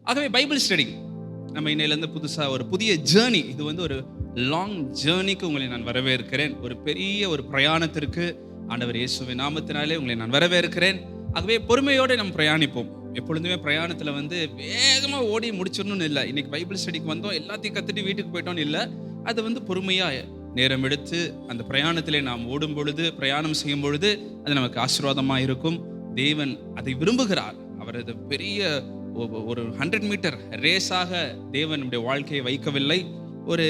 ஆகவே Bible study நம்ம இன்னையிலேருந்து புதுசாக ஒரு புதிய ஜேர்னி, இது வந்து ஒரு லாங் ஜேர்னிக்கு உங்களை நான் வரவேற்கிறேன். ஒரு பெரிய ஒரு பிரயாணத்திற்கு ஆண்டவர் இயேசுவின் நாமத்தினாலே உங்களை நான் வரவேற்கிறேன். ஆகவே பொறுமையோடு நம்ம பிரயாணிப்போம். எப்பொழுதுமே பிரயாணத்தில் வந்து வேகமாக ஓடி முடிச்சிடணும்னு இல்லை. இன்னைக்கு பைபிள் ஸ்டடிக்கு வந்தோம், எல்லாத்தையும் கற்றுட்டு வீட்டுக்கு போயிட்டோம்னு இல்லை. அது வந்து பொறுமையாக நேரம் எடுத்து அந்த பிரயாணத்திலே நாம் ஓடும் பொழுது, பிரயாணம் செய்யும் பொழுது அது நமக்கு ஆசீர்வாதமாக இருக்கும். தேவன் அதை விரும்புகிறார். அவர் அது பெரிய ஒரு 100 மீட்டர் ரேஸாக தேவன் நம்முடைய வாழ்க்கையை வைக்கவில்லை. ஒரு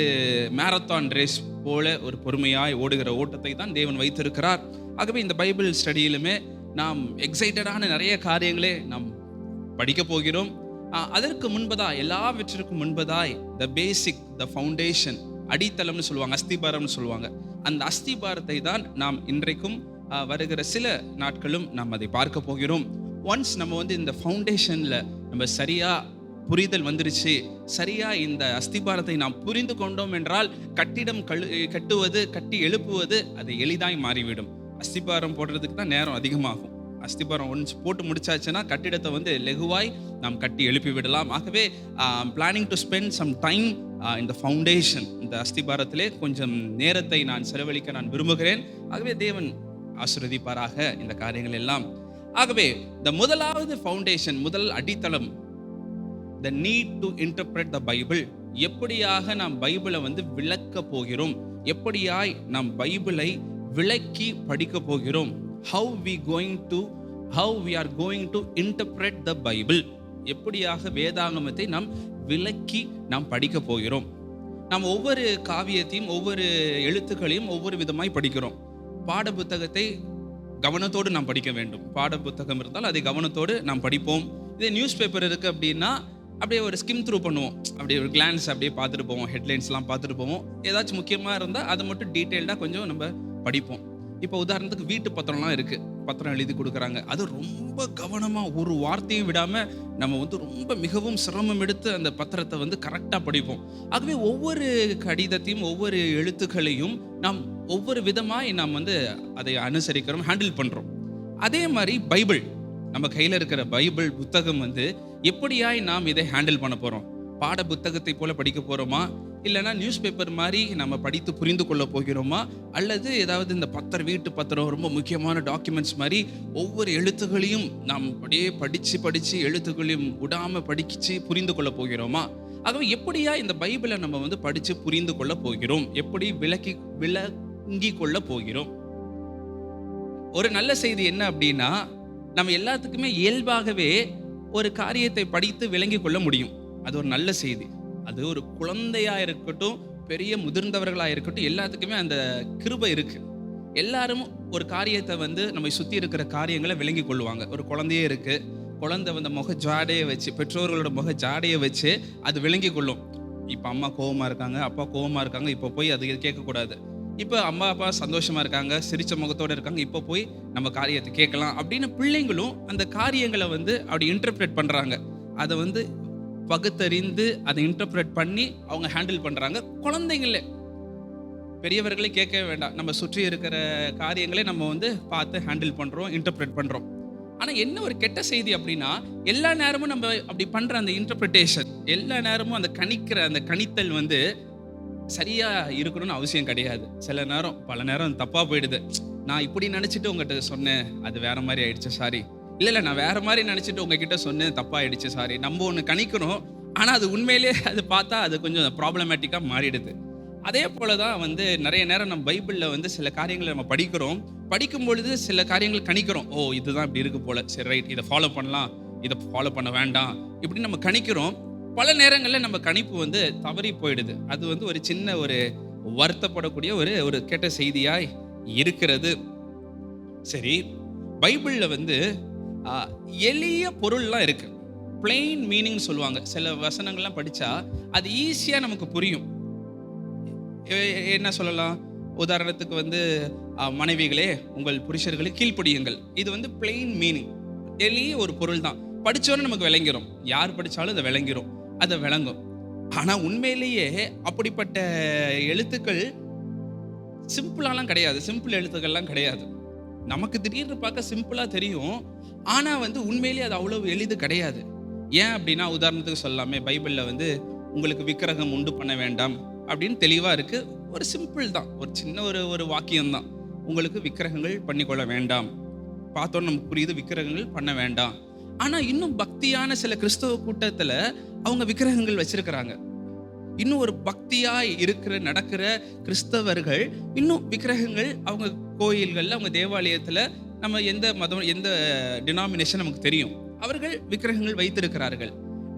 மேரத்தான் ரேஸ் போல ஒரு பொறுமையாய் ஓடுகிற ஓட்டத்தை தான் தேவன் வைத்திருக்கிறார். ஆகவே இந்த பைபிள் ஸ்டடியிலுமே நாம் எக்ஸைட்டடான நிறைய காரியங்களே நாம் படிக்க போகிறோம். அதற்கு முன்பதாய், எல்லாவற்றிற்கும் முன்பதாய் த பேசிக், த ஃபவுண்டேஷன், அடித்தளம்னு சொல்லுவாங்க, அஸ்திபாரம்னு சொல்லுவாங்க. அந்த அஸ்திபாரத்தை தான் நாம் இன்றைக்கும் வருகிற சில நாட்களும் நாம் அதை பார்க்க போகிறோம். ஒன்ஸ் நம்ம வந்து இந்த ஃபவுண்டேஷன்ல நம்ம சரியா புரிதல் வந்துருச்சு, சரியா இந்த அஸ்திபாரத்தை நாம் புரிந்து கொண்டோம் என்றால் கட்டிடம் கட்டுவது, கட்டி எழுப்புவது அது எளிதாய் மாறிவிடும். அஸ்திபாரம் போடுறதுக்கு தான் நேரம் அதிகமாகும். அஸ்திபாரம் ஒன்ஸ் போட்டு முடிச்சாச்சுன்னா கட்டிடத்தை வந்து லெகுவாய் நாம் கட்டி எழுப்பி விடலாம். ஆகவே planning to spend some time இந்த ஃபவுண்டேஷன், இந்த அஸ்திபாரத்திலே கொஞ்சம் நேரத்தை நான் செலவழிக்க நான் விரும்புகிறேன். ஆகவே தேவன் ஆசீர்வதிப்பாராக இந்த காரியங்கள் எல்லாம். ஆகவே இந்த முதலாவது ஃபவுண்டேஷன், முதல் அடித்தளம், the need to interpret the Bible. எப்படியாக நாம் பைபிளை வந்து விளக்க போகிறோம், எப்படியாய் நாம் பைபிளை விளக்கி படிக்க போகிறோம். how we are going to interpret the Bible. எப்படியாக வேதாகமத்தை நாம் விளக்கி நாம் படிக்க போகிறோம். நாம் ஒவ்வொரு காவியத்தையும், ஒவ்வொரு எழுத்துக்களையும் ஒவ்வொரு விதமாய் படிக்கிறோம். பாட புத்தகத்தை கவனத்தோடு நாம் படிக்க வேண்டும். பாட புத்தகம் இருந்தால் அதை கவனத்தோடு நாம் படிப்போம். இதே நியூஸ் பேப்பர் இருக்குது அப்படின்னா அப்படியே ஒரு ஸ்கிம் த்ரூ பண்ணுவோம், அப்படியே ஒரு கிளான்ஸ் அப்படியே பார்த்துட்டு போவோம், ஹெட்லைன்ஸ்லாம் பார்த்துட்டு போவோம். ஏதாச்சும் முக்கியமாக இருந்தால் அதை மட்டும் டீட்டெயில்டாக கொஞ்சம் நம்ம படிப்போம். இப்போ உதாரணத்துக்கு வீட்டு பத்திரம்லாம் இருக்குது, பத்திரம் எழுதி கொடுக்குறாங்க, அது ரொம்ப கவனமாக ஒரு வார்த்தையும் விடாமல் நம்ம வந்து ரொம்ப மிகவும் சிரமம் எடுத்து அந்த பத்திரத்தை வந்து கரெக்டாக படிப்போம். ஆகவே ஒவ்வொரு கடிதத்தையும், ஒவ்வொரு எழுத்துக்களையும் நாம் ஒவ்வொரு விதமாய் நாம் வந்து அதை அனுசரிக்கிறோம், ஹேண்டில் பண்ணுறோம். அதே மாதிரி பைபிள், நம்ம கையில் இருக்கிற பைபிள் புத்தகம் வந்து எப்படியாய் நாம் இதை ஹேண்டில் பண்ண போகிறோம்? பாட புத்தகத்தை போல படிக்க போகிறோமா, இல்லைனா நியூஸ் பேப்பர் மாதிரி நம்ம படித்து புரிந்து கொள்ள போகிறோமா, அல்லது ஏதாவது இந்த வீட்டு பத்திரம் ரொம்ப முக்கியமான டாக்குமெண்ட்ஸ் மாதிரி ஒவ்வொரு எழுத்துக்களையும் நாம் அப்படியே படித்து எழுத்துக்களையும் விடாமல் படிச்சு புரிந்து கொள்ள போகிறோமா? ஆகவே எப்படியா இந்த பைபிளை நம்ம வந்து படித்து புரிந்து கொள்ள போகிறோம், எப்படி விளங்கி கொள்ள போகிறோம்? ஒரு நல்ல செய்தி என்ன அப்படின்னா, நம்ம எல்லாத்துக்குமே இயல்பாகவே ஒரு காரியத்தை படித்து விளங்கி கொள்ள முடியும். அது ஒரு நல்ல செய்தி. அது ஒரு குழந்தையா இருக்கட்டும், பெரிய முதிர்ந்தவர்களா இருக்கட்டும், எல்லாத்துக்குமே அந்த கிருபை இருக்கு. எல்லாரும் ஒரு காரியத்தை வந்து நம்ம சுத்தி இருக்கிற காரியங்களை விளங்கி கொள்வாங்க. ஒரு குழந்தையே இருக்கு, குழந்தை வந்து முக ஜாடையை வச்சு, பெற்றோர்களோட முக ஜாடையை வச்சு அது விளங்கி கொள்ளும். இப்போ அம்மா கோவமா இருக்காங்க, அப்பா கோவமா இருக்காங்க, இப்போ போய் அது கேட்கக்கூடாது. இப்போ அம்மா அப்பா சந்தோஷமா இருக்காங்க, சிரிச்ச முகத்தோடு இருக்காங்க, இப்போ போய் நம்ம காரியத்தை கேட்கலாம் அப்படின்னு பிள்ளைங்களும் அந்த காரியங்களை வந்து அப்படி இன்டர்பிரேட் பண்றாங்க. அதை வந்து பகுத்தறிந்து அதை இன்டர்பிரேட் பண்ணி அவங்க ஹேண்டில் பண்றாங்க. குழந்தைங்களே, பெரியவர்களே கேட்கவே வேண்டாம், நம்ம சுற்றி இருக்கிற காரியங்களை நம்ம வந்து பார்த்து ஹேண்டில் பண்றோம், இன்டர்பிரேட் பண்றோம். ஆனா என்ன ஒரு கெட்ட செய்தி அப்படின்னா, எல்லா நேரமும் நம்ம அப்படி பண்ற அந்த இன்டர்பிரிட்டேஷன், எல்லா நேரமும் அந்த கணித்தல் வந்து சரியா இருக்கணும்னு அவசியம் கிடையாது. சில நேரம், பல நேரம் தப்பா போயிடுது. நான் இப்படி நினைச்சிட்டு உங்ககிட்ட சொன்னேன், அது வேற மாதிரி ஆயிடுச்சு, சாரி. இல்லை நான் வேற மாதிரி நினைச்சிட்டு உங்ககிட்ட சொன்னேன், தப்பா ஆயிடுச்சு, சாரி. நம்ம ஒன்று கணிக்கணும், ஆனா அது உண்மையிலேயே அது பார்த்தா அது கொஞ்சம் ப்ராப்ளமேட்டிக்கா மாறிடுது. அதே போலதான் வந்து நிறைய நேரம் நம்ம பைபிள்ல வந்து சில காரியங்களை நம்ம படிக்கும் பொழுது சில காரியங்கள் கணிக்கிறோம். ஓ, இதுதான் இப்படி இருக்கு போல, சரி ரைட், இதை ஃபாலோ பண்ணலாம், இதை ஃபாலோ பண்ண வேண்டாம், இப்படி நம்ம கணிக்கிறோம். பல நேரங்களில் நம்ம கணிப்பு வந்து தவறி போயிடுது. அது வந்து ஒரு சின்ன ஒரு வருத்தப்படக்கூடிய ஒரு கெட்ட செய்தியாய் இருக்கிறது. சரி, பைபிள்ல வந்து எளிய பொருள்லாம் இருக்கு, பிளெயின் மீனிங் சொல்லுவாங்க. சில வசனங்கள்லாம் படிச்சா அது ஈஸியா நமக்கு புரியும். என்ன சொல்லலாம்? உதாரணத்துக்கு வந்து மனைவிகளே உங்கள் புருஷர்களை கீழ்ப்படியுங்கள். இது வந்து பிளெயின் மீனிங், எளிய ஒரு பொருள் தான். படிச்சோன்னு நமக்கு விளங்கிரும், யார் படிச்சாலும் அதை விளங்கிரும், அதை விளங்கும். ஆனா உண்மையிலேயே அப்படிப்பட்ட எழுத்துக்கள் சிம்பிளாலாம் கிடையாது, சிம்பிள் எழுத்துக்கள்லாம் கிடையாது. நமக்கு திடீர்னு பார்க்க சிம்பிளா தெரியும், ஆனா வந்து உண்மையிலேயே அது அவ்வளவு எளிது கிடையாது. ஏன் அப்படின்னா, உதாரணத்துக்கு சொல்லலாமே, பைபிளில் வந்து உங்களுக்கு விக்கிரகம் உண்டு பண்ண வேண்டாம் அப்படின்னு தெளிவாக இருக்குது. ஒரு சிம்பிள் தான், ஒரு சின்ன ஒரு வாக்கியம்தான். உங்களுக்கு விக்கிரகங்கள் பண்ணிக்கொள்ள வேண்டாம். பார்த்தோன்னு நமக்கு புரியுது, விக்கிரகங்கள் பண்ண வேண்டாம். ஆனால் இன்னும் பக்தியான சில கிறிஸ்தவ கூட்டத்தில் அவங்க விக்கிரகங்கள் வச்சிருக்கிறாங்க. இன்னும் ஒரு பக்தியாய் நடக்கிற கிறிஸ்தவர்கள் இன்னும் விக்கிரகங்கள் அவங்க கோயில்களில், அவங்க தேவாலயத்தில், நம்ம எந்த மதம் எந்த டினாமினேஷன் நமக்கு தெரியும், அவர்கள் விக்கிரகங்கள் வைத்திருக்கிறார்கள்.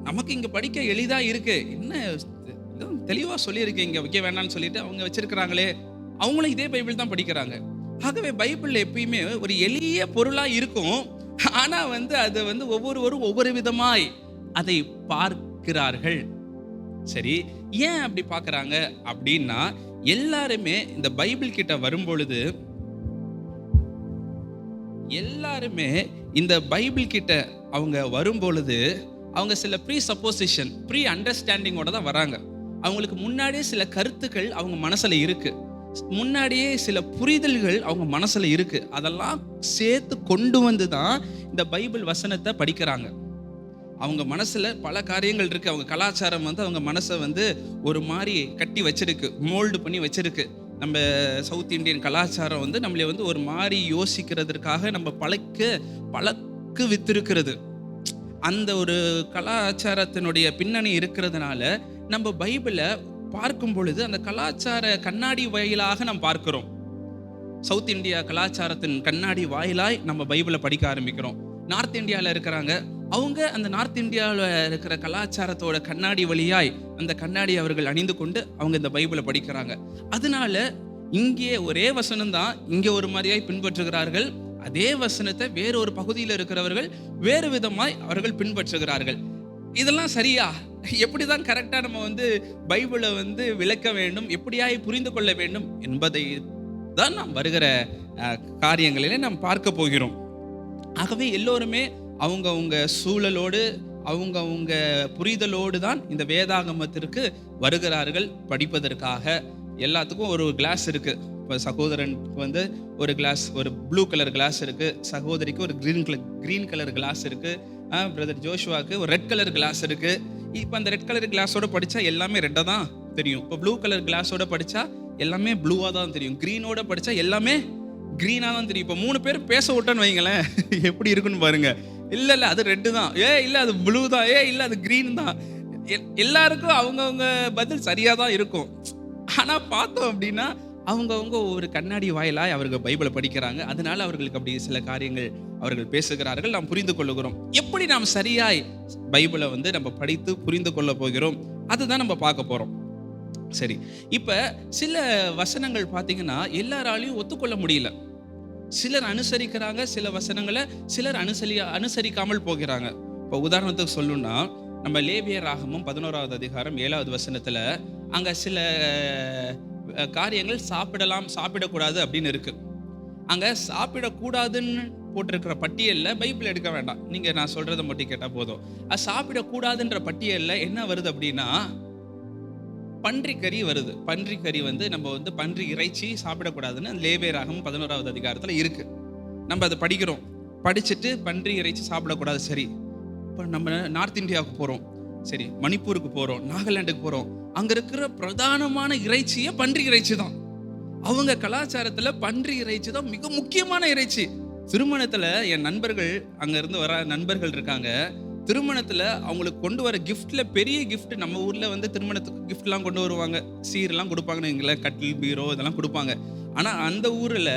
நமக்கு இங்கே படிக்க எளிதாக இருக்கு, என்ன தெளிவாக சொல்லியிருக்கு, இங்கே வைக்க வேண்டாம்னு சொல்லிட்டு அவங்க வச்சிருக்கிறாங்களே, அவங்களும் இதே பைபிள் தான் படிக்கிறாங்க. ஆகவே பைபிள் எப்பயுமே ஒரு எளிய பொருளாக இருக்கும். ஆனால் வந்து அதை வந்து ஒவ்வொருவரும் ஒவ்வொரு விதமாய் அதை பார்க்கிறார்கள். சரி, ஏன் அப்படி பார்க்கறாங்க அப்படின்னா, எல்லாருமே இந்த பைபிள் கிட்ட வரும்பொழுது, எல்லாருமே இந்த பைபிள் கிட்ட அவங்க வரும்பொழுது அவங்க சில ப்ரீ சப்போசிஷன், ப்ரீ அண்டர்ஸ்டாண்டிங்கோட தான் வராங்க. அவங்களுக்கு முன்னாடியே சில கருத்துக்கள் அவங்க மனசுல இருக்கு, முன்னாடியே சில புரிதல்கள் அவங்க மனசுல இருக்கு. அதெல்லாம் சேர்த்து கொண்டு வந்து தான் இந்த பைபிள் வசனத்தை படிக்கிறாங்க. அவங்க மனசுல பல காரியங்கள் இருக்கு. அவங்க கலாச்சாரம் வந்து அவங்க மனசை வந்து ஒரு மாதிரி கட்டி வச்சிருக்கு, மோல்டு பண்ணி வச்சிருக்கு. நம்ம சவுத் இந்தியன் கலாச்சாரம் வந்து நம்மளை வந்து ஒரு மாதிரி யோசிக்கிறதுக்காக நம்ம பழக்கு வித்திருக்கிறது. அந்த ஒரு கலாச்சாரத்தினுடைய பின்னணி இருக்கிறதுனால நம்ம பைபிளை பார்க்கும் பொழுது அந்த கலாச்சார கண்ணாடி வாயிலாக நம்ம பார்க்கிறோம். சவுத் இந்தியா கலாச்சாரத்தின் கண்ணாடி வாயிலாய் நம்ம பைபிளை படிக்க ஆரம்பிக்கிறோம். நார்த் இந்தியாவில் இருக்கிறாங்க, அவங்க அந்த நார்த் இந்தியாவில் இருக்கிற கலாச்சாரத்தோட கண்ணாடி வழியாய் அந்த கண்ணாடி அவர்கள் அணிந்து கொண்டு அவங்க இந்த பைபிளை படிக்கிறாங்க. அதனால இங்கே ஒரே வசனம் தான் இங்கே ஒரு மாதிரியாய் பின்பற்றுகிறார்கள், அதே வசனத்தை வேறு ஒரு பகுதியில் இருக்கிறவர்கள் வேறு விதமாய் அவர்கள் பின்பற்றுகிறார்கள். இதெல்லாம் சரியா? எப்படிதான் கரெக்டா நம்ம வந்து பைபிளை வந்து விளக்க வேண்டும், எப்படியாய் புரிந்து கொள்ள வேண்டும் என்பதை தான் நாம் வருகிற காரியங்களிலே நாம் பார்க்க போகிறோம். ஆகவே எல்லோருமே அவங்கவுங்க சூழலோடு அவங்கவுங்க புரிதலோடு தான் இந்த வேதாகமத்திற்கு வருகிறார்கள் படிப்பதற்காக. எல்லாத்துக்கும் ஒரு கிளாஸ் இருக்கு. இப்போ சகோதரனுக்கு வந்து ஒரு கிளாஸ், ஒரு ப்ளூ கலர் கிளாஸ் இருக்கு, சகோதரிக்கு ஒரு கிரீன் கலர் கிளாஸ் இருக்கு, பிரதர் ஜோஷுவாக்கு ஒரு ரெட் கலர் கிளாஸ் இருக்கு. இப்போ அந்த ரெட் கலர் கிளாஸோட படித்தா எல்லாமே ரெட்டாக தான் தெரியும். இப்போ ப்ளூ கலர் கிளாஸோட படித்தா எல்லாமே ப்ளூவாக தான் தெரியும். க்ரீனோட படித்தா எல்லாமே க்ரீனாக தான் தெரியும். இப்போ 3 பேர் பேச விட்டோன்னு வைங்களேன், எப்படி இருக்குன்னு பாருங்க. இல்லை அது ரெட்டு தான், இல்லை அது ப்ளூ தான், இல்லை அது க்ரீன் தான். எல்லாருக்கும் அவங்கவுங்க பதில் சரியாக தான் இருக்கும். ஆனால் பார்த்தோம் அப்படின்னா அவங்கவுங்க ஒரு கண்ணாடி வாயிலாய் அவர்கள் பைபிளை படிக்கிறாங்க. அதனால அவர்களுக்கு அப்படி சில காரியங்கள் அவர்கள் பேசுகிறார்கள், நாம் புரிந்து கொள்ளுகிறோம். எப்படி நாம் சரியாய் பைபிளை வந்து நம்ம படித்து புரிந்து கொள்ள போகிறோம், அதுதான் நம்ம பார்க்க போகிறோம். சரி, இப்போ சில வசனங்கள் பார்த்தீங்கன்னா எல்லாராலையும் ஒத்துக்கொள்ள முடியல. சிலர் அனுசரிக்கிறாங்க சில வசனங்களை, சிலர் அனுசரிக்காமல் போகிறாங்க. இப்போ உதாரணத்துக்கு சொல்லணும்னா, நம்ம லேவியர் ஆகமம் 11வது அதிகாரம் 7வது வசனத்தில் அங்கே சில காரியங்கள் சாப்பிடக்கூடாது அப்படின்னு இருக்கு. அங்கே சாப்பிடக்கூடாதுன்னு போட்டிருக்கிற பட்டியலில் பைபிள் எடுக்க வேண்டாம், நீங்கள் நான் சொல்கிறத மட்டும் கேட்டால் போதும். அது சாப்பிடக்கூடாதுன்ற பட்டியலில் என்ன வருது அப்படின்னா பன்றிக்கறி வருது. பன்றிக்கறி வந்து நம்ம வந்து பன்றி இறைச்சி சாப்பிடக்கூடாதுன்னு லேவியராகமம் 11வது அதிகாரத்தில் இருக்கு. நம்ம அதை படிக்கிறோம், படிச்சுட்டு பன்றி இறைச்சி சாப்பிடக்கூடாது. சரி, இப்போ நம்ம நார்த் இந்தியாவுக்கு போகிறோம், சரி மணிப்பூருக்கு போகிறோம், நாகாலாண்டுக்கு போகிறோம், அங்கே இருக்கிற பிரதானமான இறைச்சியே பன்றி இறைச்சி தான். அவங்க கலாச்சாரத்தில் பன்றி இறைச்சி தான் மிக முக்கியமான இறைச்சி. திருமணத்தில் என் நண்பர்கள் அங்கேருந்து வர நண்பர்கள் இருக்காங்க, திருமணத்தில் அவங்களுக்கு கொண்டு வர கிஃப்ட்ல பெரிய கிஃப்ட், நம்ம ஊரில் வந்து திருமணத்துக்கு கிஃப்ட்லாம் கொண்டு வருவாங்க, சீரெல்லாம் கொடுப்பாங்கன்னு எங்களை, கட்டில் பீரோ இதெல்லாம் கொடுப்பாங்க. ஆனால் அந்த ஊரில்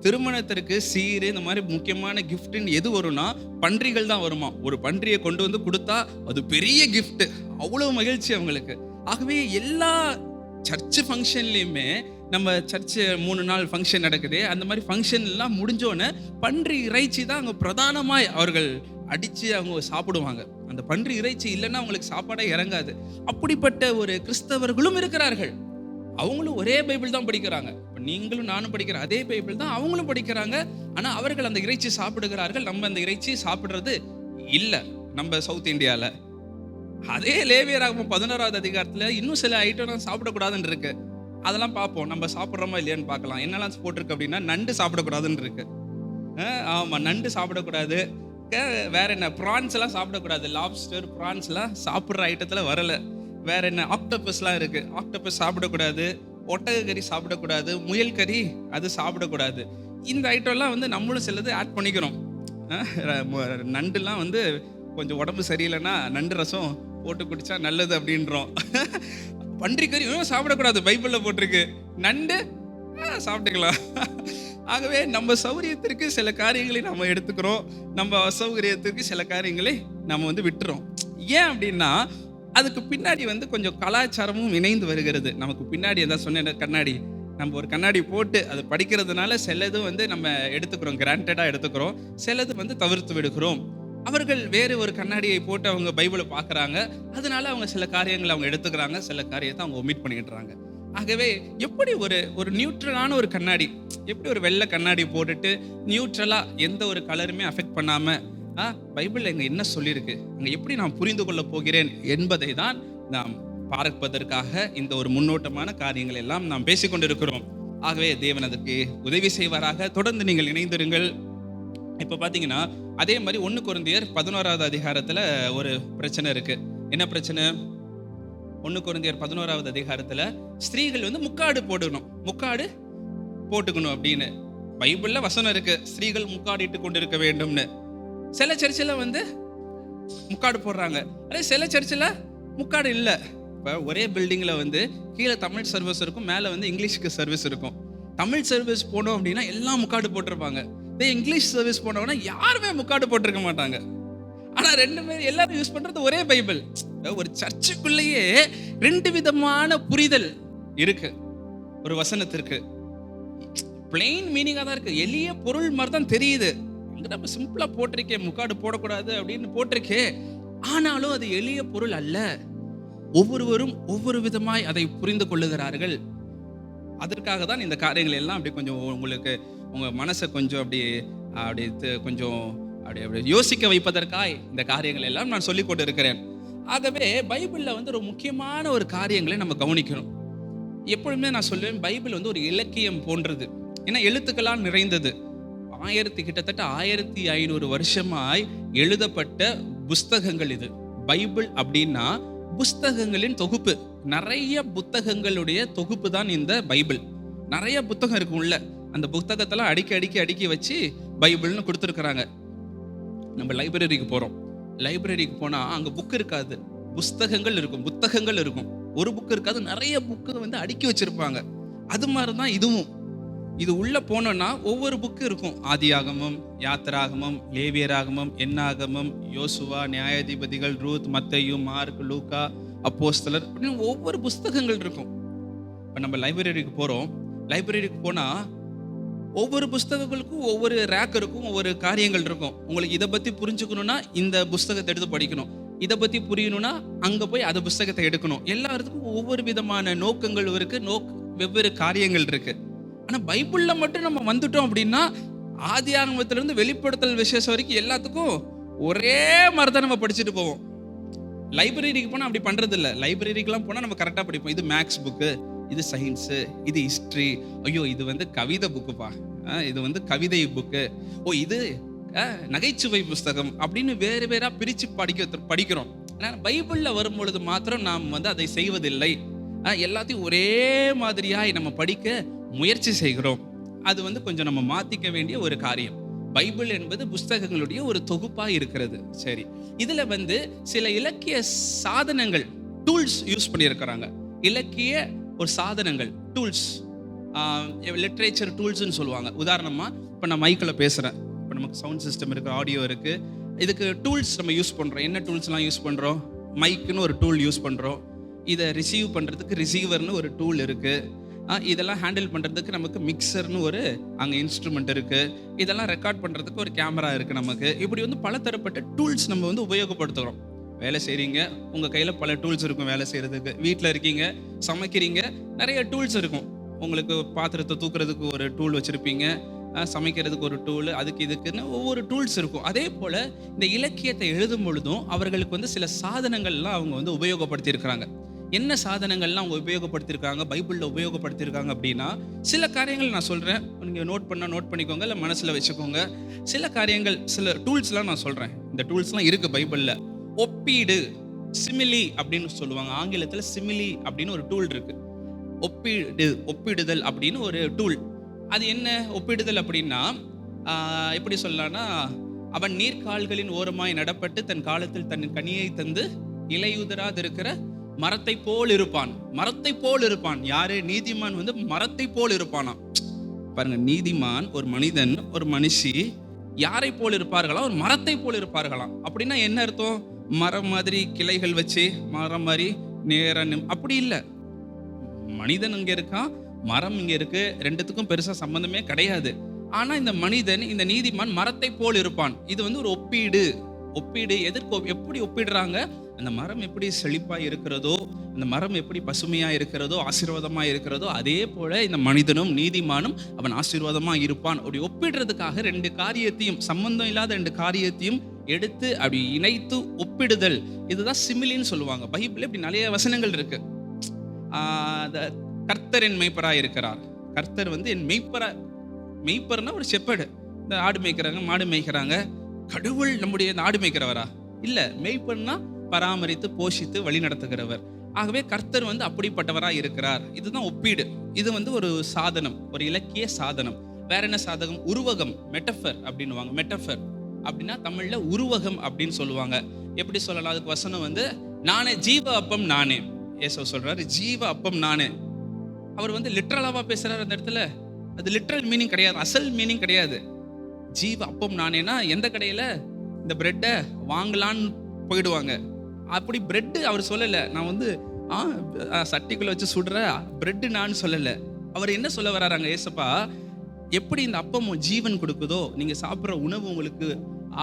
திருமணத்திற்கு சீர் இந்த மாதிரி முக்கியமான கிஃப்ட்னு எது வரும்னா பன்றிகள் தான் வருமா. ஒரு பன்றியை கொண்டு வந்து கொடுத்தா அது பெரிய கிஃப்ட், அவ்வளோ மகிழ்ச்சி அவங்களுக்கு. ஆகவே எல்லா சர்ச்சு ஃபங்க்ஷன்லையுமே, நம்ம சர்ச்சு 3 நாள் ஃபங்க்ஷன் நடக்குது, அந்த மாதிரி ஃபங்க்ஷன்லாம் முடிஞ்சோன்னே பன்றி இறைச்சி தான் அங்கே பிரதானமாய் அவர்கள் அடித்து அவங்க சாப்பிடுவாங்க. அந்த பன்றி இறைச்சி இல்லைன்னா அவங்களுக்கு சாப்பாடே இறங்காது. அப்படிப்பட்ட ஒரு கிறிஸ்தவர்களும் இருக்கிறார்கள். அவங்களும் ஒரே பைபிள் தான் படிக்கிறாங்க. இப்போ நீங்களும் நானும் படிக்கிற அதே பைபிள் தான் அவங்களும் படிக்கிறாங்க. ஆனால் அவர்கள் அந்த இறைச்சி சாப்பிடுகிறார்கள், நம்ம அந்த இறைச்சி சாப்பிட்றது இல்லை. நம்ம சவுத் இந்தியாவில் அதே லேவியராகமம் 11வது அதிகாரத்தில் இன்னும் சில ஐட்டம் சாப்பிடக்கூடாதுன்னு இருக்கு. அதெல்லாம் பார்ப்போம், நம்ம சாப்பிட்றோமா இல்லையான்னு பார்க்கலாம். என்னெல்லாம் போட்டிருக்கு அப்படின்னா, நண்டு சாப்பிடக்கூடாதுன்னு இருக்கு. ஆமாம், நண்டு சாப்பிடக்கூடாது, வேற என்ன, ப்ரான்ஸ் எல்லாம் சாப்பிடக்கூடாது, லாப்ஸ்டர் ப்ரான்ஸ்லாம் சாப்பிட்ற ஐட்டத்தில் வரல. வேற என்ன, ஆக்டோபஸ்லாம் இருக்கு, ஆக்டோபஸ் சாப்பிடக்கூடாது, ஒட்டக கறி சாப்பிடக்கூடாது, முயல் கறி அது சாப்பிடக்கூடாது. இந்த ஐட்டம்லாம் வந்து நம்மளும் சிலது ஆட் பண்ணிக்கிறோம். நண்டுலாம் வந்து கொஞ்சம் உடம்பு சரியில்லைன்னா நண்டு ரசம் போட்டு குடிச்சா நல்லது அப்படின்றோம். பன்றிக்கறி சாப்பிடக்கூடாது, பைபிளில் போட்டிருக்கு. நண்டு சாப்பிட்டுக்கலாம். ஆகவே நம்ம சௌகரியத்திற்கு சில காரியங்களை நம்ம எடுத்துக்கிறோம், நம்ம அசௌகரியத்திற்கு சில காரியங்களை நம்ம வந்து விட்டுறோம். ஏன் அப்படின்னா அதுக்கு பின்னாடி வந்து கொஞ்சம் கலாச்சாரமும் இணைந்து வருகிறது. நமக்கு பின்னாடி எதாவது சொன்ன கண்ணாடி, நம்ம ஒரு கண்ணாடி போட்டு அது படிக்கிறதுனால சிலது வந்து நம்ம எடுத்துக்கிறோம், கிராண்டடாக எடுத்துக்கிறோம், சிலது வந்து தவிர்த்து விடுகிறோம். அவர்கள் வேறு ஒரு கண்ணாடியை போட்டு அவங்க பைபிளை பார்க்குறாங்க, அதனால அவங்க சில காரியங்களை அவங்க எடுத்துக்கிறாங்க, சில காரியத்தை அவங்க ஒமிட் பண்ணிடுறாங்க. ஆகவே எப்படி ஒரு நியூட்ரலான ஒரு கண்ணாடி, எப்படி ஒரு வெள்ளை கண்ணாடி போட்டுட்டு நியூட்ரலாக எந்த ஒரு கலருமே அஃபெக்ட் பண்ணாமல் பைபிள் எங்க என்ன சொல்லியிருக்கு, அங்கே எப்படி நான் புரிந்து கொள்ள போகிறேன் என்பதை தான் நாம் பார்ப்பதற்காக இந்த ஒரு முன்னோட்டமான காரியங்கள் எல்லாம் நாம் பேசிக்கொண்டிருக்கிறோம். ஆகவே தேவன் அதற்கு உதவி செய்வாராக. தொடர்ந்து நீங்கள் இணைந்திருங்கள். இப்போ பார்த்தீங்கன்னா அதே மாதிரி 1 கொரிந்தியர் 11வது அதிகாரத்தில் ஒரு பிரச்சனை இருக்கு. என்ன பிரச்சனை? 1 கொரிந்தியர் 11வது அதிகாரத்தில் ஸ்திரீகள் வந்து முக்காடு போட்டுக்கணும் அப்படின்னு பைபிளில் வசனம் இருக்கு, ஸ்திரீகள் முக்காடிட்டு கொண்டிருக்க வேண்டும்னு. சில சர்ச்சில் வந்து முக்காடு போடுறாங்க, அதே சில சர்ச்சில் முக்காடு இல்லை. இப்போ ஒரே பில்டிங்கில் வந்து கீழே தமிழ் சர்வீஸ் இருக்கும், மேலே வந்து இங்கிலீஷ்க்கு சர்வீஸ் இருக்கும். தமிழ் சர்வீஸ் போனோம் அப்படின்னா எல்லாம் முக்காடு போட்டிருப்பாங்க. இதே இங்கிலீஷ் சர்வீஸ் போனோம்னா யாருமே முக்காடு போட்டிருக்க மாட்டாங்க. ஆனால் ரெண்டுமே எல்லாரும் யூஸ் பண்ணுறது ஒரே பைபிள். ஒரு சர்ச்சுக்குள்ளேயே 2 விதமான புரிதல் இருக்கு ஒரு வசனத்திற்கு. பிளெயின் மீனிங்காக தான் இருக்கு, எளிய பொருள் மாதிரி தான் தெரியுது. நம்ம சிம்பிளா போட்டிருக்கே, முக்காடு போடக்கூடாது அப்படின்னு போட்டிருக்கே, ஆனாலும் அது எளிய பொருள் அல்ல. ஒவ்வொருவரும் ஒவ்வொரு விதமாய் அதை புரிந்து கொள்ளுகிறார்கள். அதற்காக தான் இந்த காரியங்கள் எல்லாம் அப்படி கொஞ்சம் உங்களுக்கு உங்க மனசை கொஞ்சம் அப்படி கொஞ்சம் அப்படி யோசிக்க வைப்பதற்காய் இந்த காரியங்கள் எல்லாம் நான் சொல்லிக் கொண்டு இருக்கிறேன். ஆகவே பைபிள்ல வந்து ஒரு முக்கியமான ஒரு காரியங்களை நம்ம கவனிக்கணும். எப்பொழுதுமே நான் சொல்லுவேன், பைபிள் வந்து ஒரு இலக்கியம் போன்றது. ஏன்னா எழுத்துக்களால் நிறைந்தது. கிட்டத்தட்ட 1500 வருஷமாய் எழுதப்பட்ட புஸ்தகங்கள் இது. பைபிள் அப்படின்னா புஸ்தகங்களின் தொகுப்பு. நிறைய புத்தகங்களுடைய தொகுப்பு தான் இந்த பைபிள். நிறைய புத்தகம் இருக்கும் உள்ள. அந்த புத்தகத்தெல்லாம் அடுக்கி வச்சு பைபிள்னு கொடுத்துருக்குறாங்க. நம்ம லைப்ரரிக்கு போறோம், லைப்ரரிக்கு போனா அங்க புக் இருக்காது, புத்தகங்கள் இருக்கும். ஒரு புக் இருக்காது, நிறைய புக்கு வந்து அடுக்கி வச்சிருப்பாங்க. அது மாதிரிதான் இதுவும். இது உள்ள போனோம்னா ஒவ்வொரு புக்கு இருக்கும். ஆதியாகமம், யாத்திராகமம், லேவியராகமம், என்னாகமம், யோசுவா, நியாயாதிபதிகள், ரூத், மத்தேயு, மார்க், லூக்கா, அப்போஸ்தலர் அப்படின்னு ஒவ்வொரு புஸ்தகங்கள் இருக்கும். இப்போ நம்ம லைப்ரரிக்கு போறோம், லைப்ரரிக்கு போனா ஒவ்வொரு புஸ்தகங்களுக்கும் ஒவ்வொரு ரேக் இருக்கும், ஒவ்வொரு காரியங்கள் இருக்கும். உங்களுக்கு இதை பத்தி புரிஞ்சுக்கணும்னா இந்த புஸ்தகத்தை எடுத்து படிக்கணும், இதை பத்தி புரியணும்னா அங்க போய் அந்த புஸ்தகத்தை எடுக்கணும். எல்லாத்துக்கும் ஒவ்வொரு விதமான நோக்கங்கள் இருக்கு, வெவ்வேறு காரியங்கள் இருக்கு. ஆனா பைபிள்ல மட்டும் நம்ம வந்துட்டோம் அப்படின்னா ஆதியாகமத்துல இருந்து வெளிப்படுத்தல் விசேஷம் வரைக்கும் எல்லாத்துக்கும் ஒரே மாதிரி தான் நம்ம படிச்சுட்டு போவோம். லைப்ரரிக்கு போனா அப்படி பண்றது இல்லை. லைப்ரரிக்கெல்லாம் போனா நம்ம கரெக்டா படிப்போம். இது மேக்ஸ் புக்கு, இது சயின்ஸு, இது ஹிஸ்டரி, ஐயோ இது வந்து கவிதை புக்குப்பா, இது வந்து கவிதை புக்கு, இது நகைச்சுவை புஸ்தகம் அப்படின்னு வேறா பிரிச்சு படிக்கிறோம். பைபிள்ல வரும் பொழுது மாத்திரம் நாம் வந்து அதை செய்வதில்லை. எல்லாத்தையும் ஒரே மாதிரியாய் நம்ம படிக்க முயற்சி செய்கிறோம். அது வந்து கொஞ்சம் நம்ம மாத்திக்க வேண்டிய ஒரு காரியம். பைபிள் என்பது புஸ்தகங்களுடைய ஒரு தொகுப்பா இருக்கிறது. சரி, இதுல வந்து சில இலக்கிய சாதனங்கள், டூல்ஸ் யூஸ் பண்ணியிருக்கிறாங்க. இலக்கிய ஒரு சாதனங்கள், டூல்ஸ், லிட்ரேச்சர் டூல்ஸ்ன்னு சொல்லுவாங்க. உதாரணமா இப்போ நான் மைக்கில் பேசுறேன், இப்போ நமக்கு சவுண்ட் சிஸ்டம் இருக்கு, ஆடியோ இருக்கு, இதுக்கு டூல்ஸ் நம்ம யூஸ் பண்றோம். என்ன டூல்ஸ்லாம் யூஸ் பண்றோம்? மைக்குன்னு ஒரு டூல் யூஸ் பண்றோம். இதை ரிசீவ் பண்றதுக்கு ரிசீவர்னு ஒரு டூல் இருக்கு. இதெல்லாம் ஹேண்டில் பண்ணுறதுக்கு நமக்கு மிக்சர்னு ஒரு அங்கே இன்ஸ்ட்ருமெண்ட் இருக்குது. இதெல்லாம் ரெக்கார்ட் பண்ணுறதுக்கு ஒரு கேமரா இருக்குது நமக்கு. இப்படி வந்து பலதரப்பட்ட டூல்ஸ் நம்ம வந்து உபயோகப்படுத்துகிறோம். வேலை செய்கிறீங்க, உங்கள் கையில் பல டூல்ஸ் இருக்கும் வேலை செய்கிறதுக்கு. வீட்டில் இருக்கீங்க, சமைக்கிறீங்க, நிறைய டூல்ஸ் இருக்கும். உங்களுக்கு பாத்திரத்தை தூக்குறதுக்கு ஒரு டூல் வச்சுருப்பீங்க, சமைக்கிறதுக்கு ஒரு டூல், அதுக்கு இதுக்குன்னு ஒவ்வொரு டூல்ஸ் இருக்கும். அதே போல் இந்த இலக்கியத்தை எழுதும் பொழுதும் அவர்களுக்கு வந்து சில சாதனங்கள்லாம் அவங்க வந்து உபயோகப்படுத்தி இருக்கிறாங்க. என்ன சாதனங்கள்லாம் அவங்க உபயோகப்படுத்தியிருக்காங்க, பைபிளில் உபயோகப்படுத்தியிருக்காங்க அப்படின்னா, சில காரியங்கள் நான் சொல்கிறேன், நீங்கள் நோட் பண்ணிக்கோங்க, இல்லை மனசில் வச்சுக்கோங்க. சில காரியங்கள், சில டூல்ஸ்லாம் நான் சொல்கிறேன். இந்த டூல்ஸ்லாம் இருக்குது பைபிளில். ஒப்பீடு, சிமிலி அப்படின்னு சொல்லுவாங்க. ஆங்கிலத்தில் சிமிலி அப்படின்னு ஒரு டூல் இருக்குது. ஒப்பிடுதல் அப்படின்னு ஒரு டூல். அது என்ன ஒப்பிடுதல் அப்படின்னா, எப்படி சொல்லலாம்னா, அவன் நீர்க்கால்களின் ஓரமாய் நடப்பட்டு தன் காலத்தில் தன் கனியை தந்து இலையுதிராதிருக்கிற மரத்தை போல் இருப்பான். மரத்தை போல் இருப்பான். யாரு? நீதிமான் வந்து மரத்தை போல் இருப்பானாம். பாருங்க, நீதிமான், ஒரு மனிதன், ஒரு மனுஷி யாரை போல் இருப்பார்களா? ஒரு மரத்தை போல் இருப்பார்களாம். அப்படின்னா என்ன அர்த்தம்? மரம் மாதிரி கிளைகள் வச்சு, மரம் மாதிரி நேர அப்படி இல்லை. மனிதன் இங்க இருக்கான், மரம் இங்க இருக்கு, ரெண்டுத்துக்கும் பெருசா சம்பந்தமே கிடையாது. ஆனா இந்த மனிதன், இந்த நீதிமான் மரத்தை போல் இருப்பான். இது வந்து ஒரு ஒப்பீடு. எப்படி ஒப்பிடுறாங்க? அந்த மரம் எப்படி செழிப்பா இருக்கிறதோ, அந்த மரம் எப்படி பசுமையா இருக்கிறதோ, ஆசீர்வாதமா இருக்கிறதோ, அதே போல இந்த மனிதனும் நீதிமானும் அவன் ஆசீர்வாதமா இருப்பான். அப்படி ஒப்பிடுறதுக்காக ரெண்டு காரியத்தையும், சம்பந்தம் இல்லாத ரெண்டு காரியத்தையும் எடுத்து அப்படி இணைத்து ஒப்பிடுதல், இதுதான் சிமிலின்னு சொல்லுவாங்க. பைபிள்ல இப்படி நிறைய வசனங்கள் இருக்கு. கர்த்தர் என் மெய்ப்பராய் இருக்கிறார். கர்த்தர் வந்து என் மெய்ப்பர்னா ஒரு ஷெப்பர்டு. இந்த ஆடு மேய்க்கிறாங்க, மாடு மேய்க்கிறாங்க. கடவுள் நம்முடைய ஆடு மேய்க்கிறவரா? இல்ல, மெய்ப்பர்னா பராமரித்து போஷித்து வழி நடத்துகிறவர். ஆகவே கர்த்தர் வந்து அப்படிப்பட்டவராய் இருக்கிறார். இதுதான் ஒப்பீடு. இது வந்து ஒரு சாதனம், ஒரு இலக்கிய சாதனம். வேற என்ன சாதகம்? உருவகம், மெட்டஃபர் அப்படின்னுவாங்க. மெட்டஃபர் அப்படின்னா தமிழ்ல உருவகம் அப்படின்னு சொல்லுவாங்க. எப்படி சொல்லலாம்? அதுக்கு வசனம் வந்து, நானே ஜீவ அப்பம் நானே. இயேசு சொல்றாரு, ஜீவ அப்பம் நானே. அவர் வந்து லிட்ரலாவா பேசுறாரு அந்த இடத்துல. அது லிட்ரல் மீனிங் கிடையாது, அசல் மீனிங் கிடையாது. ஜீவ அப்பம் நானேனா, எந்த கடையில இந்த பிரெட்டை வாங்கலான்னு போயிடுவாங்க. அப்படி பிரெட் அவர் சொல்லல. நான் வந்து சட்டிக்குள்ள வச்சு சுடுற பிரெட் நான் சொல்லல. அவர் என்ன சொல்ல வர்றாங்க ஏசப்பா? எப்படி இந்த அப்பம் ஜீவன் கொடுக்குதோ, நீங்க சாப்பிட்ற உணவு உங்களுக்கு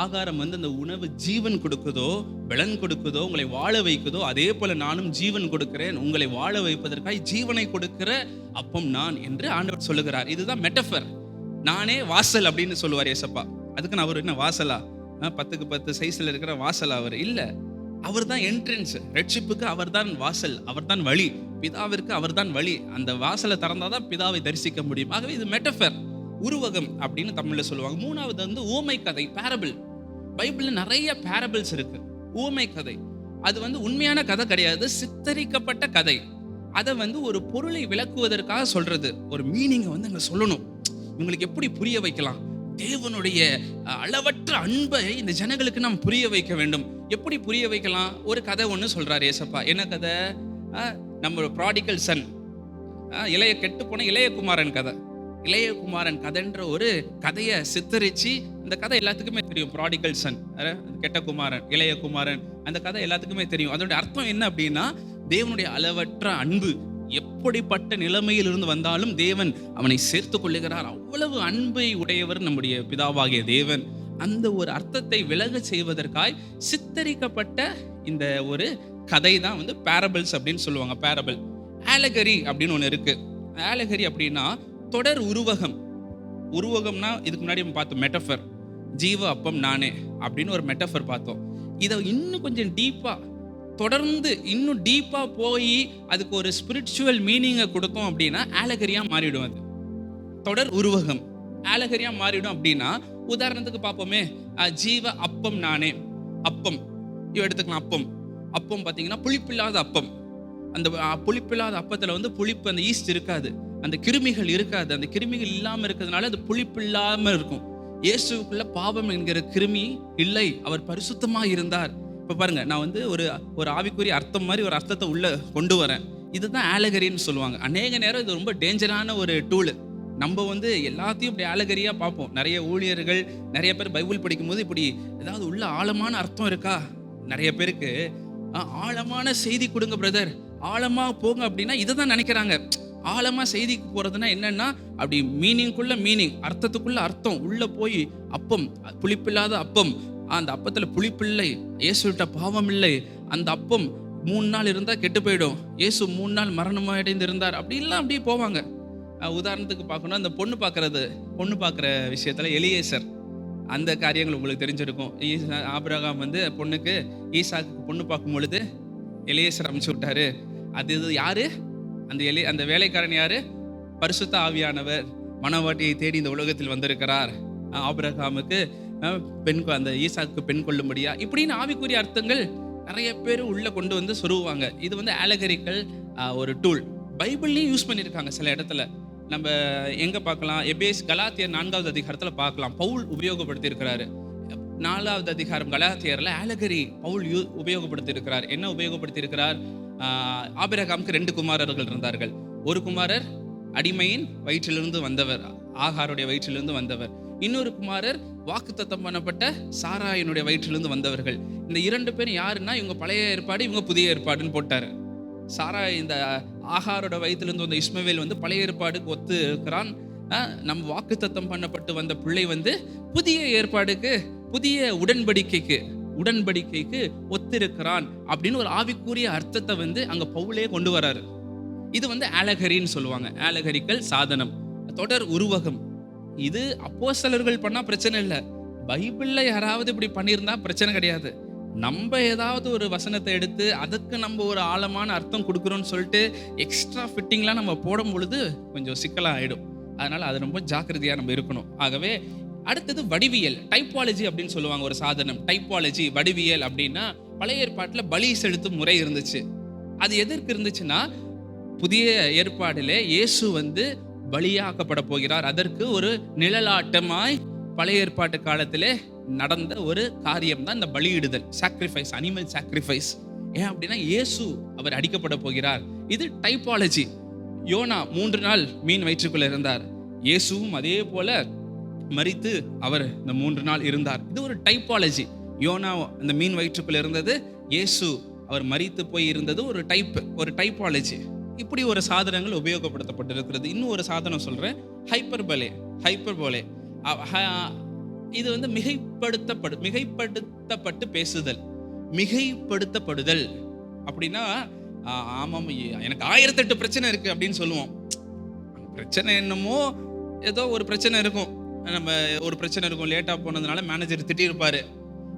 ஆகாரம் வந்து அந்த உணவு ஜீவன் கொடுக்குதோ, பலன் கொடுக்குதோ, உங்களை வாழ வைக்குதோ, அதே போல நானும் ஜீவன் கொடுக்கிறேன். உங்களை வாழ வைப்பதற்காக ஜீவனை கொடுக்கிற அப்பம் நான் என்று ஆண்டவர் சொல்லுகிறார். இதுதான் மெட்டஃபர். நானே வாசல் அப்படின்னு சொல்லுவார் ஏசப்பா. அதுக்கு நான் அவர் என்ன வாசலா? 10க்கு 10 சைஸ்ல இருக்கிற வாசல் அவர் இல்ல. அவர் தான் என்ட்ரன்ஸ். ரட்சிப்புக்கு அவர் தான் வாசல், அவர் தான் வழி. பிதாவிற்கு அவர் தான் வழி. அந்த வாசலை திறந்தாதான் பிதாவை தரிசிக்க முடியும். ஆகவே இது மெட்டஃபர், உருவகம் அப்படின்னு தமிழ்ல சொல்லுவாங்க. மூணாவது வந்து ஊமை கதை, பேரபிள். பைபிள்ல நிறைய பேரபிள்ஸ் இருக்கு. ஊமை கதை அது வந்து உண்மையான கதை கிடையாது, சித்தரிக்கப்பட்ட கதை. அதை வந்து ஒரு பொருளை விளக்குவதற்காக சொல்றது. ஒரு மீனிங்கை வந்து அங்க சொல்லணும். இவங்களுக்கு எப்படி புரிய வைக்கலாம்? தேவனுடைய அளவற்ற அன்பை இந்த ஜனங்களுக்கு நாம் புரிய வைக்க வேண்டும். எப்படி புரிய வைக்கலாம்? ஒரு கதை ஒன்று சொல்றாரு ஏசப்பா. என்ன கதை? நம்ம ப்ராடிகல் சன், இளைய கெட்டு போன இளையகுமாரன் கதை. இளையகுமாரன் கதைன்ற ஒரு கதையை சித்தரிச்சு, இந்த கதை எல்லாத்துக்குமே தெரியும். ப்ராடிகல் சன், கெட்ட குமாரன், இளையகுமாரன், அந்த கதை எல்லாத்துக்குமே தெரியும். அதனுடைய அர்த்தம் என்ன அப்படின்னா, தேவனுடைய அளவற்ற அன்பு. எப்படிப்பட்ட நிலைமையில் இருந்து வந்தாலும் தேவன் அவனை சேர்த்து கொள்ளுகிறார். அவ்வளவு அன்பை உடையவர் நம்முடைய பிதாவாகிய தேவன். அந்த ஒரு அர்த்தத்தை விலக செய்வதற்காய் சித்தரிக்கப்பட்ட இந்த ஒரு கதை தான் வந்து பேரபிள்ஸ் அப்படின்னு சொல்லுவாங்க. பேரபிள். ஆலகரி அப்படின்னு ஒன்று இருக்கு. ஆலகரி அப்படின்னா தொடர் உருவகம். உருவகம்னா இதுக்கு முன்னாடி பார்த்தோம் மெட்டஃபர், ஜீவ அப்பம் நானே அப்படின்னு ஒரு மெட்டஃபர் பார்த்தோம். இதை இன்னும் கொஞ்சம் டீப்பா, தொடர்ந்து இன்னும் டீப்பா போய் அதுக்கு ஒரு ஸ்பிரிச்சுவல் மீனிங்கை கொடுத்தோம் அப்படின்னா ஆலகரியா மாறிடும். அது தொடர் உருவகம் ஆலகரியா மாறிடும். அப்படின்னா உதாரணத்துக்கு பார்ப்போமே, ஜீவ அப்பம் நானே. அப்பம் எடுத்துக்கலாம். அப்பம் பார்த்தீங்கன்னா புளிப்பில்லாத அப்பம். அந்த புளிப்பில்லாத அப்பத்தில் வந்து புளிப்பு, அந்த ஈஸ்ட் இருக்காது, அந்த கிருமிகள் இருக்காது. அந்த கிருமிகள் இல்லாமல் இருக்கிறதுனால அது புளிப்பு இல்லாமல் இருக்கும். இயேசுக்குள்ள பாவம் என்கிற கிருமி இல்லை, அவர் பரிசுத்தமாக இருந்தார். இப்போ பாருங்க, நான் வந்து ஒரு ஆவிக்குரிய அர்த்தம் மாதிரி ஒரு அர்த்தத்தை உள்ள கொண்டு வரேன். இதுதான் ஆலகரின்னு சொல்லுவாங்க. அநேக நேரம் இது ரொம்ப டேஞ்சரான ஒரு டூலு. நம்ம வந்து எல்லாத்தையும் இப்படி ஆலகரியா பார்ப்போம். நிறைய ஊழியர்கள், நிறைய பேர் பைபிள் படிக்கும் போது இப்படி ஏதாவது உள்ள ஆழமான அர்த்தம் இருக்கா? நிறைய பேருக்கு ஆழமான செய்தி கொடுங்க பிரதர், ஆழமா போங்க அப்படின்னா இதை தான் நினைக்கிறாங்க. ஆழமா செய்திக்கு போறதுன்னா என்னன்னா, அப்படி மீனிங்குள்ள மீனிங், அர்த்தத்துக்குள்ள அர்த்தம் உள்ள போய், அப்பம் புளிப்பில்லாத அப்பம், அந்த அப்பத்துல புளிப்பில்லை, இயேசுவிட்ட பாவம் இல்லை, அந்த அப்பம் 3 நாள் இருந்தா கெட்டு போயிடும், இயேசு 3 நாள் மரணம் அடைந்து இருந்தார், அப்படிலாம் அப்படியே போவாங்க. உதாரணத்துக்கு பார்க்கணும், அந்த பொண்ணு பார்க்குற விஷயத்துல எலியேசர், அந்த காரியங்கள் உங்களுக்கு தெரிஞ்சிருக்கும். ஆபிரகாம் வந்து பொண்ணுக்கு ஈசாக்கு பொண்ணு பார்க்கும் பொழுது எலியேசர் அனுப்பிச்சு விட்டாரு. அது இது யாரு? அந்த வேலைக்காரன் யாரு? பரிசுத்த ஆவியானவர் மணவாட்டியை தேடி இந்த உலகத்தில் வந்திருக்கிறார். ஆபிரகாமுக்கு அந்த ஈசாக்கு பெண் கொள்ளும்படியா, இப்படின்னு ஆவிக்குரிய அர்த்தங்கள் நிறைய பேர் உள்ள கொண்டு வந்து சொருவாங்க. இது வந்து ஆலகரிக்கல் ஒரு டூல். பைபிள்லையும் யூஸ் பண்ணியிருக்காங்க சில இடத்துல. நம்ம எங்க பார்க்கலாம்? கலாத்தியர் 4வது அதிகாரத்தில் பார்க்கலாம். பவுல் உபயோகப்படுத்தி இருக்கிறாரு. 4வது அதிகாரம் கலாத்தியர்ல ஆலகரி பவுல் உபயோகப்படுத்தி இருக்கிறார். என்ன உபயோகப்படுத்தி இருக்கிறார்? ஆபிரகாமுக்கு 2 குமாரர்கள் இருந்தார்கள். ஒரு குமாரர் அடிமையின் வயிற்றிலிருந்து வந்தவர், ஆகாருடைய வயிற்றிலிருந்து வந்தவர். இன்னொரு குமாரர் வாக்குத்தத்தம் பண்ணப்பட்ட சாராயினுடைய வயிற்றிலிருந்து வந்தவர்கள். இந்த 2 பேரும் யாருன்னா, இவங்க பழைய ஏற்பாடு, இவங்க புதிய ஏற்பாடுன்னு போட்டாரு. சாராய் இந்த ஆகாரோட வயிற்றிலிருந்து வந்த இஸ்மவேல் வந்து பழைய ஏற்பாடுக்கு ஒத்து இருக்கிறான். நம்ம வாக்குத்தத்தம் பண்ணப்பட்டு வந்த பிள்ளை வந்து புதிய ஏற்பாடுக்கு, புதிய உடன்படிக்கைக்கு ஒத்திருக்கிறான் அப்படின்னு ஒரு ஆவிக்குரிய அர்த்தத்தை வந்து அங்க பவுலே கொண்டு வராரு. இது வந்து ஆலகரின்னு சொல்லுவாங்க. ஆலகரிக்கல் சாதனம், தொடர் உருவகம். இது அப்போஸ்தலர்கள் பண்ணா பிரச்சனை இல்லை. பைபிள்ல யாராவது இப்படி பண்ணியிருந்தா பிரச்சனை கிடையாது. நம்ம ஏதாவது ஒரு வசனத்தை எடுத்து அதுக்கு நம்ம ஒரு ஆழமான அர்த்தம் கொடுக்குறோம்னு சொல்லிட்டு எக்ஸ்ட்ரா ஃபிட்டிங்லாம் நம்ம போடும் பொழுது கொஞ்சம் சிக்கலாக ஆயிடும். அதனால அது ரொம்ப ஜாக்கிரதையா நம்ம இருக்கணும். ஆகவே அடுத்தது வடிவியல், டைப்பாலஜி அப்படின்னு சொல்லுவாங்க ஒரு சாதனம். டைப்பாலஜி, வடிவியல் அப்படின்னா, பழைய ஏற்பாட்டில் பலி செலுத்தும் முறை இருந்துச்சு. அது எதற்கு இருந்துச்சுன்னா, புதிய ஏற்பாடிலே இயேசு வந்து பலியாக்கப்பட போகிறார். அதற்கு ஒரு நிழலாட்டமாய் பழைய ஏற்பாட்டு காலத்திலே நடந்த ஒரு காரியம் தான் இந்த பலியிடுதல், சாக்ரிஃபைஸ், அனிமல் சாக்ரிஃபைஸ். ஏன் அப்படின்னா, இயேசு அவர் அடிக்கப்பட போகிறார். இது டைப்பாலஜி. யோனா 3 நாள் மீன் வயிற்றுக்குள்ள இருந்தார். இயேசுவும் அதே போல மரித்து அவர் இந்த 3 நாள் இருந்தார். இது ஒரு டைப்பாலஜி. யோனா அந்த மீன் வயிற்றுக்குள்ள இருந்தது, இயேசு அவர் மரித்து போய் இருந்தது ஒரு டைப்பாலஜி. இப்படி ஒரு சாதனங்கள் உபயோகப்படுத்தப்பட்டிருக்கிறது. இன்னும் ஒரு சாதனம் சொல்றேன், ஹைப்பர்போலே. இது வந்து மிகைப்படுத்தப்பட்டு பேசுதல், மிகைப்படுத்தப்படுதல். அப்படின்னா, ஆமாம் எனக்கு 1008 பிரச்சனை இருக்கு அப்படின்னு சொல்லுவோம். பிரச்சனை என்னமோ ஏதோ ஒரு பிரச்சனை இருக்கும். நம்ம ஒரு பிரச்சனை இருக்கும், லேட்டா போனதுனால மேனேஜர் திட்டிருப்பாரு.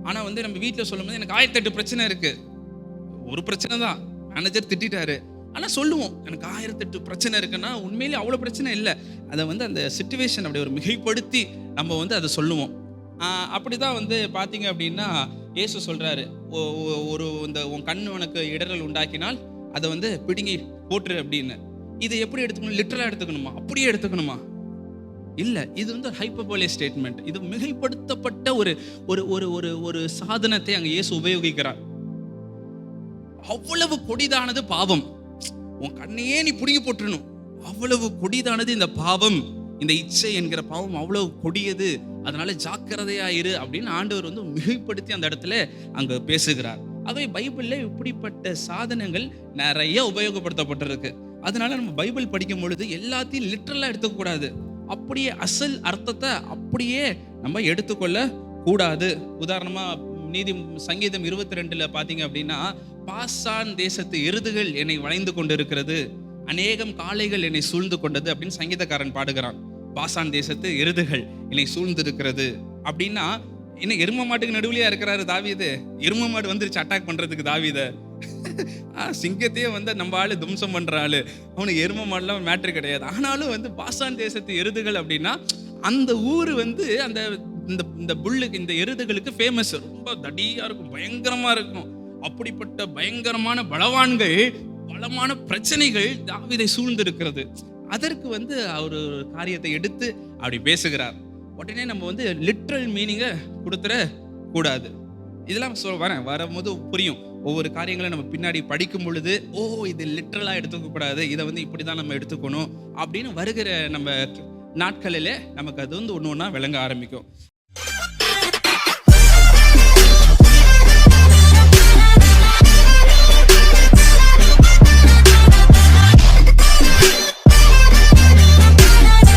ஆனா வந்து நம்ம வீட்டில் சொல்லும்போது எனக்கு 1008 பிரச்சனை இருக்கு. ஒரு பிரச்சனை தான், மேனேஜர் திட்டாரு. ஆனா சொல்லுவோம் எனக்கு 1008 பிரச்சனை இருக்குன்னா உண்மையிலே அவ்வளவு பிரச்சனை இல்லை. அதை வந்து அந்த சிச்சுவேஷன் அப்படி ஒரு மிகைப்படுத்தி நம்ம வந்து அதை சொல்லுவோம். அப்படிதான் வந்து பாத்தீங்க அப்படின்னா, இயேசு சொல்றாரு, உன் கண் உனக்கு இடரல் உண்டாக்கினால் அதை வந்து பிடுங்கி போட்டுரு அப்படின்னு. இதை எப்படி எடுத்துக்கணும்? லிட்டரலா எடுத்துக்கணுமா? அப்படியே எடுத்துக்கணுமா? இல்ல, இது வந்து ஒரு ஹைப்பர்போலே ஸ்டேட்மெண்ட். இது மிகைப்படுத்தப்பட்ட ஒரு சாதனத்தை அங்க இயேசு உபயோகிக்கிறார். அவ்வளவு கொடிதானது பாவம். உன் கண்ணையே நீ பிடுங்கி போட்டுறணும், அவ்வளவு கொடிதானது இந்த பாவம். இந்த இச்சை என்கிற பாவம் அவ்வளவு கொடியது, அதனால ஜாக்கிரதையா இரு அப்படின்னு ஆண்டவர் வந்து மிகைப்படுத்தி அந்த இடத்துல அங்க பேசுகிறார். அவை பைபிள்ல இப்படிப்பட்ட சாதனங்கள் நிறைய உபயோகப்படுத்தப்பட்டிருக்கு. அதனால நம்ம பைபிள் படிக்கும் பொழுது எல்லாத்தையும் லிட்டரலா எடுத்துக்க கூடாது. அப்படியே அசல் அர்த்தத்தை அப்படியே நம்ம எடுத்துக்கொள்ள கூடாது. உதாரணமா சங்கீதம் 22 பாத்தீங்க அப்படின்னா, பாசான் தேசத்து எருதுகள் என்னை வளைந்து கொண்டிருக்கிறது, அநேகம் காளைகள் என்னை சூழ்ந்து கொண்டது அப்படின்னு சங்கீதக்காரன் பாடுகிறான். பாசான் தேசத்து எருதுகள் என்னை சூழ்ந்திருக்கிறது அப்படின்னா என்ன, எரும மாட்டுக்கு நடுவுலையா இருக்கிறாரு தாவீது? எரும மாடு வந்துருச்சு அட்டாக் பண்றதுக்கு தாவீத. சிங்கத்தையே வந்து நம்ம ஆளு தும்சம் பண்ற ஆளு, அவனுக்கு எரும மாடுலாம் மேட்ரு கிடையாது. ஆனாலும் வந்து பாசான் தேசத்து எருதுகள் அப்படின்னா அந்த ஊரு வந்து அந்த இந்த எருதுகளுக்கு ஃபேமஸ். ரொம்ப தடியா இருக்கும், பயங்கரமா இருக்கும். அப்படிப்பட்ட பயங்கரமான பலவான்கள், பலமான பிரச்சனைகள் தாவீதை சூழ்ந்திருக்கிறது. அதற்கு வந்து அவர் காரியத்தை எடுத்து அப்படி பேசுகிறார். உடனே நம்ம வந்து லிட்ரல் மீனிங்கை கொடுத்துட கூடாது. இதெல்லாம் வரும்போது புரியும். ஒவ்வொரு காரியங்களை நம்ம பின்னாடி படிக்கும் பொழுது, இது லிட்ரலா எடுத்துக்க கூடாது, இதை வந்து இப்படிதான் நம்ம எடுத்துக்கணும் அப்படின்னு வருகிற நம்ம நாட்களிலே நமக்கு அது வந்து ஒன்று ஒன்றா விளங்க ஆரம்பிக்கும்.